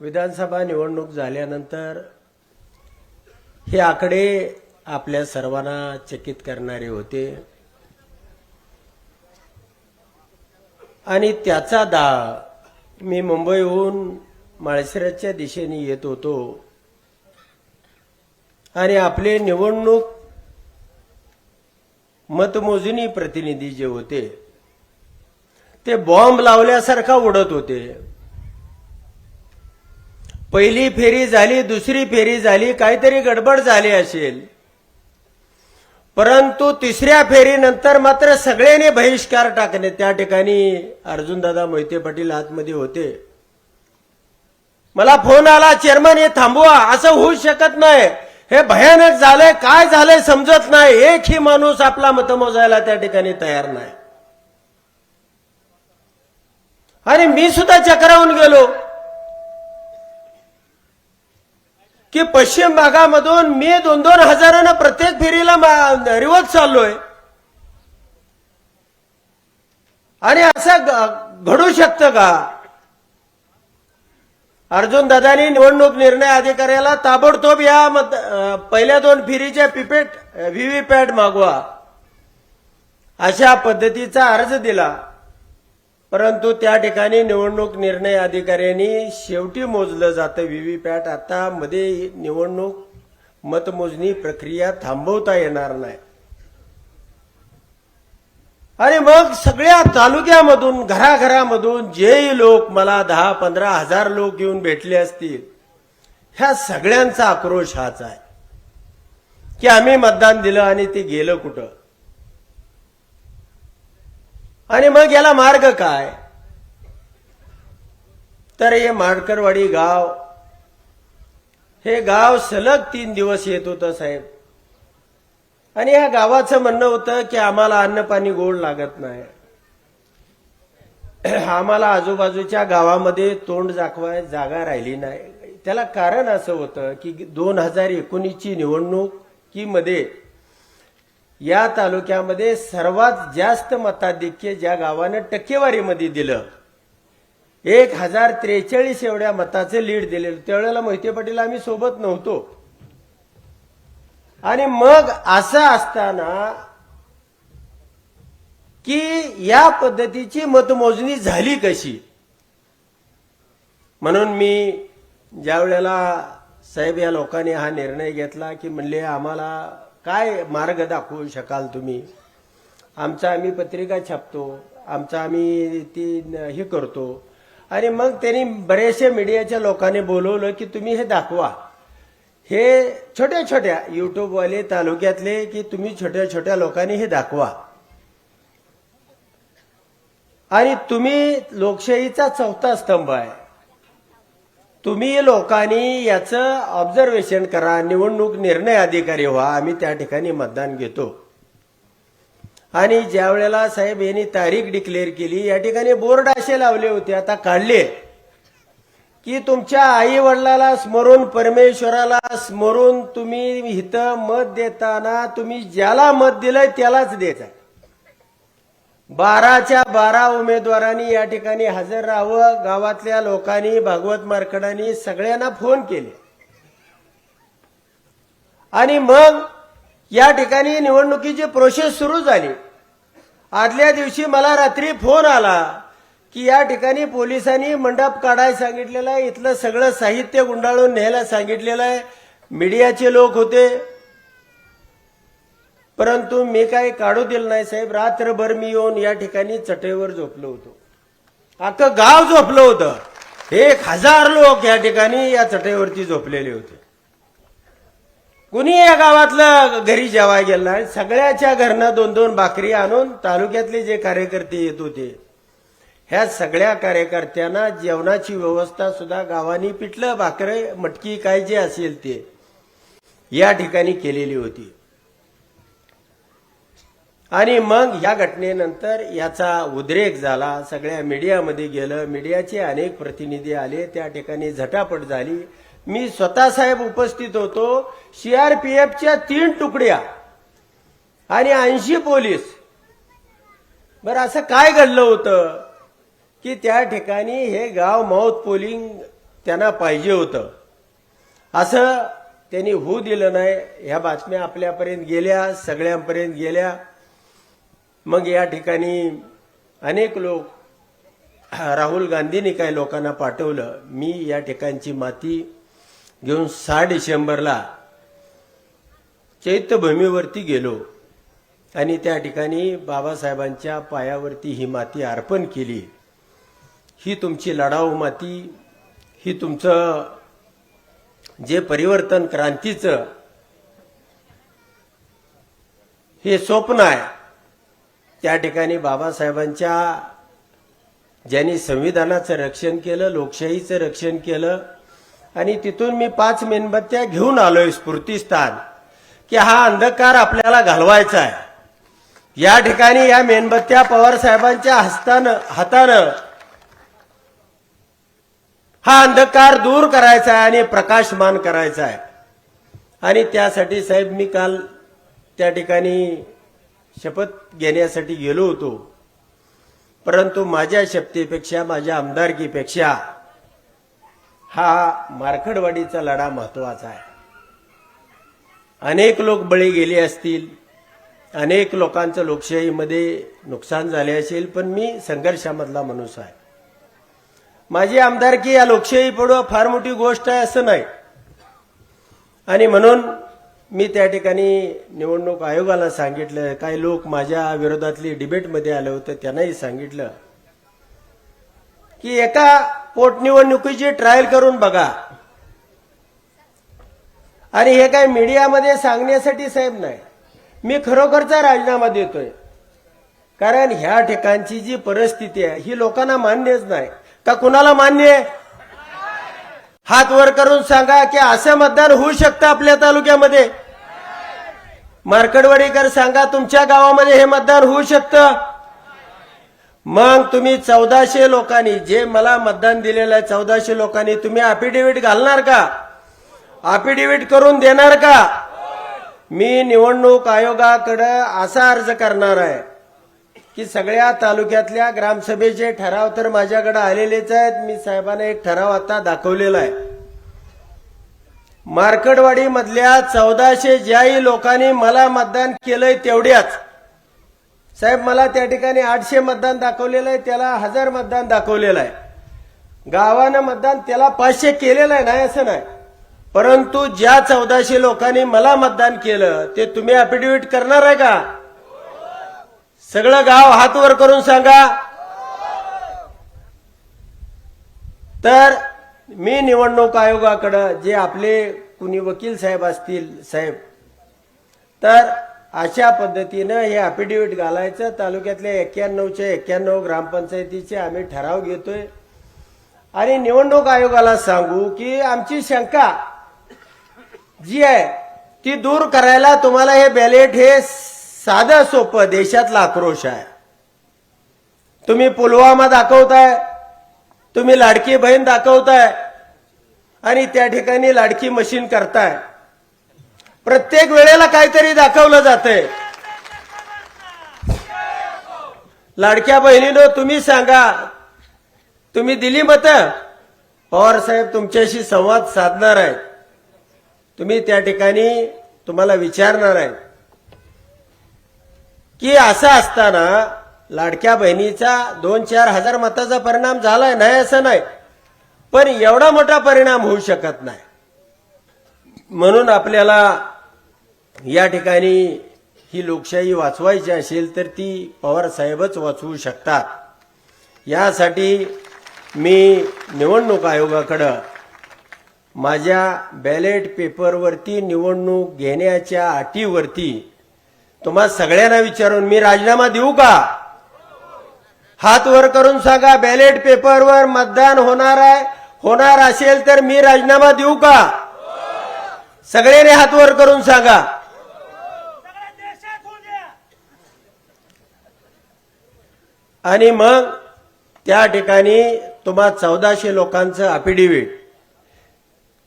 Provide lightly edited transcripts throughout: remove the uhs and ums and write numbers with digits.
विधानसभा निवडणूक झाल्यानंतर हे आकडे आपल्या सर्वांना चकित करणारे होते आणि त्याचा मी मुंबईहून माळशिरसच्या दिशेने येत होतो आणि आपले निवडणूक मतमोजणी प्रतिनिधी जे होते ते बॉम्ब लावल्यासारखा उडत होते। पहिली फेरी झाली, दुसरी फेरी झाली, काहीतरी गडबड झाली असेल, परंतु तिसऱ्या फेरीनंतर मात्र सगळ्यांनी बहिष्कार टाकणे। त्या ठिकाणी अर्जुनदादा मोहिते पाटील आतमध्ये होते। मला फोन आला, चेअरमन हे थांबवा, असं होऊ शकत नाही, हे भयानक झालंय, काय झालंय समजत नाही, एकही माणूस आपला मत मोजायला त्या ठिकाणी तयार नाही। आणि मी सुद्धा चक्रावून गेलो की पश्चिम भागामधून मी 2-2 हजारांना प्रत्येक फेरीला रिवर्स चाललोय आणि असं घडू शकतं का? अर्जुनदादांनी निवडणूक निर्णय अधिकाऱ्याला ताबडतोब या पहिल्या 2 फेरीच्या व्हीव्हीपॅट मागवा अशा पद्धतीचा अर्ज दिला, परंतु त्या ठिकाणी निवडणूक निर्णय अधिकाऱ्यांनी शेवटी मोजलं जातं व्हीव्हीपॅट। आता मध्ये निवडणूक मतमोजणी प्रक्रिया थांबवता येणार नाही आणि मग सगळ्या तालुक्यामधून घराघरामधून जेही लोक, मला 10-15 हजार लोक येऊन भेटले असतील, ह्या सगळ्यांचा आक्रोश हाच आहे की आम्ही मतदान दिलं आणि ते गेलं कुठं। आणि मग याला मार्ग काय? तर हे माडकरवाडी गाव, हे गाव सलग 3 दिवस येत होतं साहेब, आणि या गावाचं म्हणणं होतं की आम्हाला अन्न पाणी गोड लागत नाही, आम्हाला आजूबाजूच्या गावामध्ये तोंड दाखवाय जागा राहिली नाही। त्याला कारण असं होतं की 2019ची निवडणुकीमध्ये या तालुक्यामध्ये सर्वात जास्त मताधिक्य ज्या गावानं टक्केवारीमध्ये दिलं, 1043 एवढ्या मताचे लीड दिलेलं, त्यावेळेला मोहिते पाटील आम्ही सोबत नव्हतो। आणि मग असं असताना की या पद्धतीची मतमोजणी झाली कशी? म्हणून मी ज्या वेळेला साहेब या लोकांनी हा निर्णय घेतला की म्हणले आम्हाला काय मार्ग दाखवू शकाल तुम्ही, आम्ही पत्रिका छापतो, आम्ही ती हे करतो। आणि मग त्यांनी बरेचशे मीडियाच्या लोकांनी बोलवलं की तुम्ही हे दाखवा, हे छोट्या छोट्या युट्यूबवाले तालुक्यातले, की तुम्ही छोट्या छोट्या लोकांनी हे दाखवा आणि तुम्ही लोकशाहीचा 4था स्तंभ आहे, तुम्ही लोकांनी याचं ऑब्झर्वेशन करा, निवडणूक निर्णय अधिकारी व्हा, आम्ही त्या ठिकाणी मतदान घेतो। आणि ज्या वेळेला साहेब यांनी तारीख डिक्लेअर केली, या ठिकाणी बोर्ड असे लावले होते, आता काढले, की तुमच्या आई वडिलाला स्मरून, परमेश्वराला स्मरून तुम्ही इथं मत देताना तुम्ही ज्याला मत दिलंय त्यालाच द्यायचं। 12च्या 12 उमेदवारांनी या ठिकाणी हजर राहावं। गावातल्या लोकांनी, भागवत मार्कडांनी सगळ्यांना फोन केले आणि मग या ठिकाणी निवडणुकीची प्रोसेस सुरू झाली। आदल्या दिवशी मला रात्री फोन आला की या ठिकाणी पोलिसांनी मंडप काढायला सांगितलेला आहे, इथलं सगळं साहित्य गुंडाळून न्यायला सांगितलेलं आहे, मीडियाचे लोक होते, परंतु मी काही काढू दिलं नाही साहेब। रात्रभर मी येऊन या ठिकाणी चटईवर झोपलो होतो, अख्खं गाव झोपलं होतं, 1000 लोक या ठिकाणी या चटईवरती झोपलेले होते। कुणी या गावातलं घरी जेवाय गेलं नाही, सगळ्याच्या घरनं 2-2 भाकरी आणून तालुक्यातले जे कार्यकर्ते येत होते, ह्या सगळ्या कार्यकर्त्यांना जेवणाची व्यवस्था सुद्धा गावानी पिठलं, भाकरी, मटकी काय जे असेल ते या ठिकाणी केलेली होती। आणि मग या घटनेनंतर याचा उद्रेक झाला, सगळ्या मीडियामध्ये गेलं, मीडियाचे अनेक प्रतिनिधी आले, त्या ठिकाणी झटापट झाली। मी स्वतः साहेब उपस्थित होतो, सीआरपीएफच्या 3 तुकड्या आणि 80 पोलीस। असं काय घडलं होतं की त्या ठिकाणी हे गाव माउथ पोलिंग त्यांना पाहिजे होतं असं त्यांनी होऊ दिलं नाही. ह्या बातम्या आपल्यापर्यंत गेल्या, सगळ्यांपर्यंत गेल्या. मग या ठिकाणी अनेक लोक, राहुल गांधींनी काही लोकांना पाठवलं. मी या ठिकाणची माती घेऊन 6 डिसेंबरला चैत्यभूमीवरती गेलो आणि त्या ठिकाणी बाबासाहेबांच्या पायावरती ही माती अर्पण केली. ही तुमची लढाऊ माती, ही तुमचं जे परिवर्तन क्रांतीचं हे स्वप्न आहे. त्या ठिकाणी बाबासाहेबांच्या ज्यांनी संविधानाचं रक्षण केलं, लोकशाहीचं रक्षण केलं आणि तिथून मी 5 मेणबत्त्या घेऊन आलोय स्फूर्तीस्थान की हा अंधकार आपल्याला घालवायचा आहे. या ठिकाणी या मेणबत्त्या पवार साहेबांच्या हातानं हा अंधकार दूर करायचा आहे आणि प्रकाशमान करायचा आहे. आणि त्यासाठी साहेब मी काल त्या ठिकाणी शपथ घेण्यासाठी गेलो होतो. परंतु माझ्या शपथेपेक्षा, माझ्या आमदारकीपेक्षा हा मार्कडवाडीचा लढा महत्वाचा आहे. अनेक लोक बळी गेले असतील, अनेक लोकांचं लोकशाहीमध्ये नुकसान झाले असेल, पण मी संघर्षामधला माणूस आहे. माझी आमदारकी या लोकशाही पुढे फार मोठी गोष्ट आहे असं नाही. आणि म्हणून मी त्या ठिकाणी निवडणूक आयोगाला सांगितलं. काही लोक माझ्या विरोधातली डिबेटमध्ये आले होते, त्यांनाही सांगितलं की एका पोटनिवडणुकीची ट्रायल करून बघा. आणि हे काय मीडियामध्ये सांगण्यासाठी साहेब नाही, मी खरोखरचा राजीनामा देतोय. कारण ह्या ठिकाणची जी परिस्थिती आहे ही लोकांना मान्यच नाही. का कुणाला मान्य आहे? हात वर करून सांगा की असं मतदान होऊ शकतं आपल्या तालुक्यामध्ये. मार्कडवाडीकर सांगा तुमच्या गावामध्ये हे मतदान होऊ शकतं. मग तुम्ही 1400 लोकांनी जे मला मतदान दिलेलं आहे, 1400 लोकांनी तुम्ही अफिडेव्हिट घालणार का? अफिडेव्हिट करून देणार का? मी निवडणूक आयोगाकडे असा अर्ज करणार आहे की सगळ्या तालुक्यातल्या ग्रामसभेचे ठराव तर माझ्याकडे आलेलेच आहेत. मी साहेबांना एक ठराव आता दाखवलेला आहे. मार्कडवाडी मधल्या 1400 ज्याही लोकांनी मला मतदान केलंय तेवढ्याच साहेब, मला त्या ठिकाणी 800 मतदान दाखवलेलं आहे, त्याला 1000 मतदान दाखवलेलं आहे. गावानं मतदान त्याला 500 केलेलं आहे, नाही असं नाही. परंतु ज्या 1400 लोकांनी मला मतदान केलं ते तुम्ही अफिडेव्हिट करणार आहे का? सगळं गाव हात वर करून सांगा. तर मी निवडणूक आयोगाकडे जे आपले कुणी वकील साहेब असतील साहेब, तर अशा पद्धतीनं हे अफिडेव्हिट घालायचं. तालुक्यातल्या 91च्या 91 ग्रामपंचायतीचे आम्ही ठराव घेतोय आणि निवडणूक आयोगाला सांगू की आमची शंका जी आहे ती दूर करायला तुम्हाला हे बॅलेट हे साधं सोपं देशातला आक्रोश आहे. तुम्ही पुलवामा दाखवताय, तुम्ही लाडकी बहीण दाखवताय आणि त्या ठिकाणी लाडकी मशीन करताय. प्रत्येक वेळेला काहीतरी दाखवलं जातंय. लाडक्या बहिणीनो तुम्ही सांगा, तुम्ही दिली मतं? पवार साहेब तुमच्याशी संवाद साधणार आहेत. तुम्ही त्या ठिकाणी तुम्हाला विचारणार आहे की असं असताना लाडक्या बहिणीचा 2-4 हजार मताचा परिणाम झालाय, नाही असं नाही, पण एवढा मोठा परिणाम होऊ शकत नाही. म्हणून आपल्याला या ठिकाणी ही लोकशाही वाचवायची असेल तर ती पवार साहेबच वाचवू शकतात. यासाठी मी निवडणूक आयोगाकडे माझ्या बॅलेट पेपरवरती निवडणूक घेण्याच्या अटीवरती तुम्हा सगळ्यांना विचारून मी राजीनामा देऊ का? हात वर करून सांगा. बॅलेट पेपरवर मतदान होणार असेल तर मी राजीनामा देऊ का? सगळ्यांनी हात वर करून सांगा. आणि मग त्या ठिकाणी तुम्हा 1400 लोकांचं अफिडेव्हिट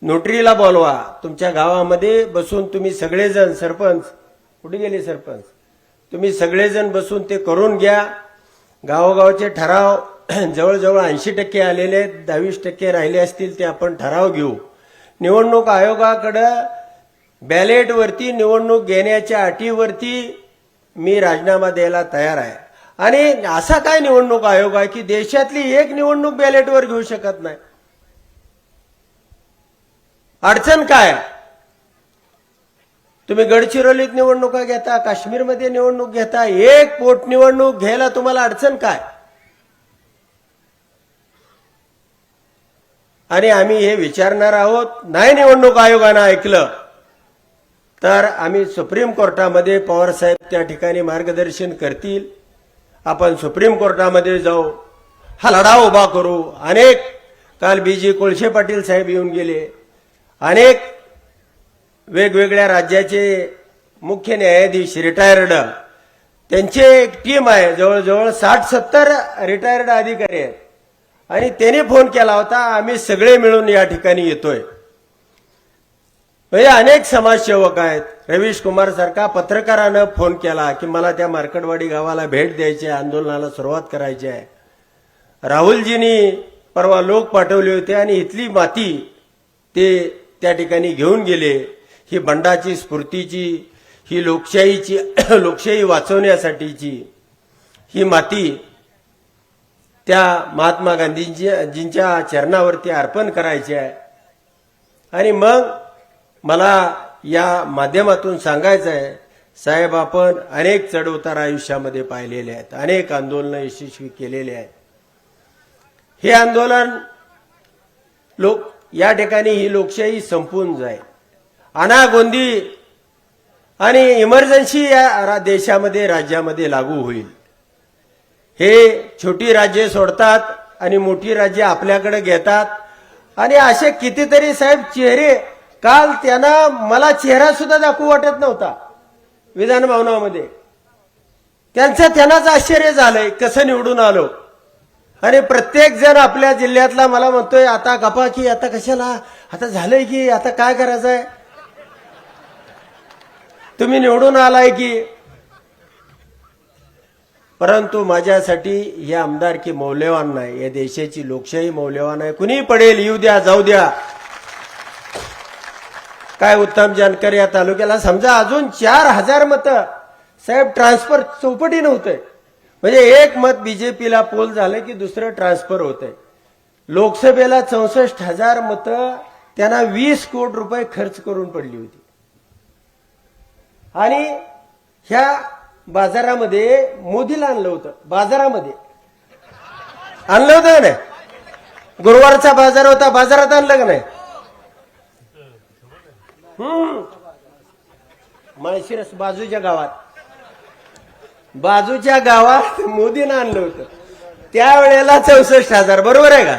नोटरीला बोलवा. तुमच्या गावामध्ये बसून तुम्ही सगळेजण, सरपंच कुठे गेले सरपंच, तुम्ही सगळेजण बसून ते करून घ्या. गावोगावचे ठराव जवळजवळ 80% आलेले आहेत, 20% राहिले असतील ते आपण ठराव घेऊ. निवडणूक आयोगाकडे बॅलेटवरती निवडणूक घेण्याच्या अटीवरती मी राजीनामा द्यायला तयार आहे. आणि असा काय निवडणूक आयोग आहे की देशातली एक निवडणूक बॅलेटवर घेऊ शकत नाही? अडचण काय? तुम्ही गडचिरोलीत निवडणुका घेता, काश्मीरमध्ये निवडणूक घेता, एक पोटनिवडणूक घ्यायला तुम्हाला अडचण काय? आणि आम्ही हे विचारणार आहोत. नाही निवडणूक आयोगानं ऐकलं तर आम्ही सुप्रीम कोर्टामध्ये, पवार साहेब त्या ठिकाणी मार्गदर्शन करतील, आपण सुप्रीम कोर्टामध्ये जाऊ, हा लढा उभा करू. काल बीजी कोळशे पाटील साहेब येऊन गेले, अनेक वेगवेगळ्या राज्याचे मुख्य न्यायाधीश रिटायर्ड, त्यांची एक टीम आहे, जवळजवळ 60-70 रिटायर्ड अधिकारी आहेत. आणि त्याने फोन केला होता, आम्ही सगळे मिळून या ठिकाणी येतोय. म्हणजे अनेक समाजसेवक आहेत. रवीश कुमार सारखा पत्रकारानं फोन केला की मला त्या मार्कडवाडी गावाला भेट द्यायची आहे, आंदोलनाला सुरुवात करायची आहे. राहुलजींनी परवा लोक पाठवले होते आणि इथली माती ते त्या ठिकाणी घेऊन गेले. ही बंडाची, स्फूर्तीची, ही लोकशाहीची, लोकशाही वाचवण्यासाठीची ही माती त्या महात्मा गांधीजींच्या चरणावरती अर्पण करायची आहे. आणि मग मला या माध्यमातून सांगायचं आहे, साहेब, आपण अनेक चढउतार आयुष्यामध्ये पाहिलेले आहेत, अनेक आंदोलनं यशस्वी केलेले आहेत. हे आंदोलन या ठिकाणी ही लोकशाही संपून जाईल. अनागोंदी आणि इमर्जन्सी या देशामध्ये, राज्यामध्ये लागू होईल. हे छोटी राज्ये सोडतात आणि मोठी राज्ये आपल्याकडे घेतात. आणि असे कितीतरी साहेब चेहरे, काल त्यांना मला चेहरा सुद्धा दाखवू वाटत नव्हता विधान भवनामध्ये. त्यांनाच आश्चर्य झालंय कसं निवडून आलो. आणि प्रत्येक जण आपल्या जिल्ह्यातला मला म्हणतोय, आता गप्पा की आता कशाला, आता झालंय की आता काय करायचंय, तुम्ही निवडून आलाय की. परंतु माझ्यासाठी हे आमदारकी मौल्यवान नाही, या देशाची लोकशाही मौल्यवान आहे. कुणी पडेल, येऊ द्या, जाऊ द्या. काय उत्तम जानकर या तालुक्याला समजा अजून 4000 मतं साहेब ट्रान्सफर चौपटी नव्हतंय. म्हणजे एक मत बीजेपीला पोल झालं की दुसरं ट्रान्सफर होतंय. लोकसभेला 64,000 मतं त्यांना 20 कोटी रुपये खर्च करून पडली होती. आणि ह्या बाजारामध्ये मोदीला आणलं होतं, बाजारामध्ये आणलं होतं का नाही? गुरुवारचा बाजार होता, बाजारात आणलं का नाही? माळशिरस बाजूच्या गावात मोदीनं आणलं होतं. त्यावेळेला 64,000, बरोबर आहे का?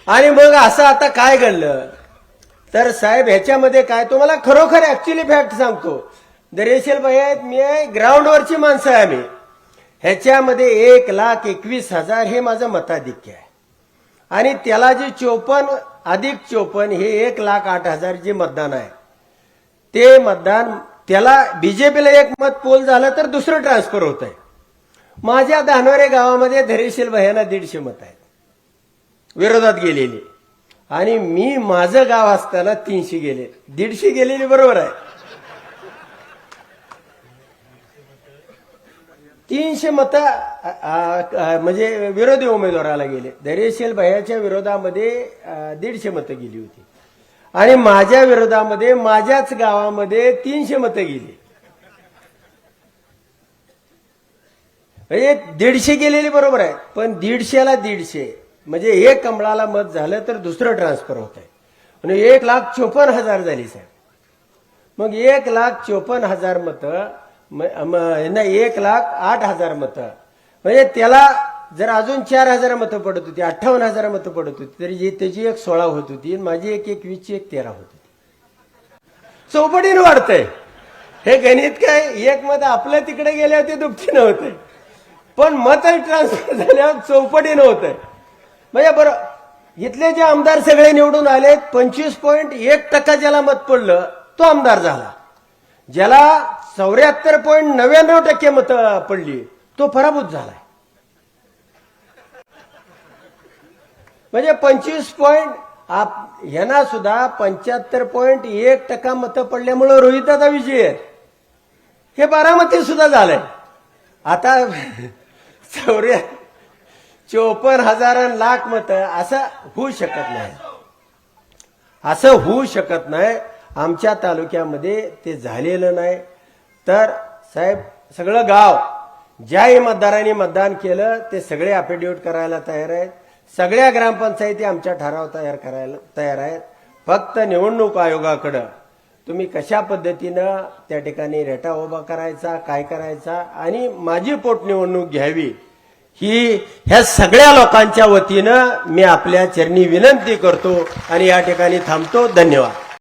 आणि मग असं आता काय घडलं तर साहेब, ह्याच्यामध्ये काय तुम्हाला खरोखर ऍक्च्युअली फॅक्ट सांगतो. दरेशील भाई आहेत, मी आहे, ग्राउंडवरची माणसं आहे आम्ही. ह्याच्यामध्ये 1,21,000 हे माझं मताधिक्य आहे. आणि त्याला जे 54 अधिक 54 हे 1,08,000 जे मतदान आहे, ते मतदान त्याला बीजेपीला एक मत पोल झालं तर दुसरं ट्रान्सफर होत आहे. माझ्या धानोरे गावामध्ये धैर्यशील भैयांना 150 मत आहेत विरोधात गेलेली. आणि मी माझं गाव असताना 300 गेले, 150 गेलेली, बरोबर आहे. 300 मतं म्हणजे विरोधी उमेदवाराला गेले. धैर्यशील भैयाच्या विरोधामध्ये 150 मतं गेली होती. आणि माझ्या विरोधामध्ये माझ्याच गावामध्ये 300 मतं गेली. म्हणजे 150 गेलेली, बरोबर आहे. पण 150ला 150 म्हणजे एक कमळाला मत झालं तर दुसरं ट्रान्सफर होत आहे. म्हणजे 1,54,000 झाली साहेब. मग 1,54,000 मतं, 1,08,000 मतं, म्हणजे त्याला जर अजून 4,000 मतं पडत होती, 58,000 मतं पडत होती, तरी त्याची 16 होत होती, माझी 21ची 13 होत होती. चौपटीनं वाढतंय हे गणित. काय एक मत आपल्या तिकडे गेले होते दुपटीनं होते, पण मत ट्रान्सफर झाल्यावर चौपटीनं होतंय. म्हणजे बरं, इथले जे आमदार सगळे निवडून आले, 25.1% ज्याला मत पडलं तो आमदार झाला. ज्याला 74.99% मतं पडली तो पराभूत झालाय. म्हणजे 25 यांना सुद्धा 75.1% मतं पडल्यामुळे रोहितदादा विजय आहेत. हे बारामती सुद्धा झालंय. आता 54,000 लाख मतं असं होऊ शकत नाही. असं होऊ शकत नाही. आमच्या तालुक्यामध्ये ते झालेलं नाही. तर साहेब सगळं गाव ज्याही मतदारांनी मतदान केलं ते सगळे अफिडेव्हिट करायला तयार आहेत. सगळ्या ग्रामपंचायती आमच्या ठराव करायला तयार आहेत. फक्त निवडणूक आयोगाकडं तुम्ही कशा पद्धतीनं त्या ठिकाणी रेटा उभा करायचा, काय करायचा आणि माझी पोटनिवडणूक घ्यावी ही ह्या सगळ्या लोकांच्या वतीनं मी आपल्या चरणी विनंती करतो आणि या ठिकाणी थांबतो. धन्यवाद.